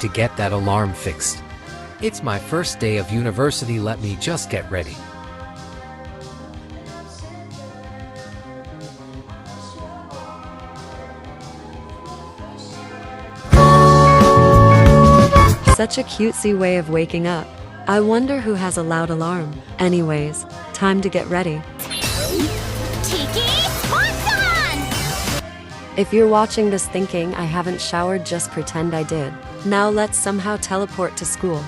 need to get that alarm fixed. It's my first day of university, let me just get ready. Such a cutesy way of waking up. I wonder who has a loud alarm. Anyways, time to get ready. Tiki Sports On! If you're watching this thinking I haven't showered, just pretend I did. Now let's somehow teleport to school.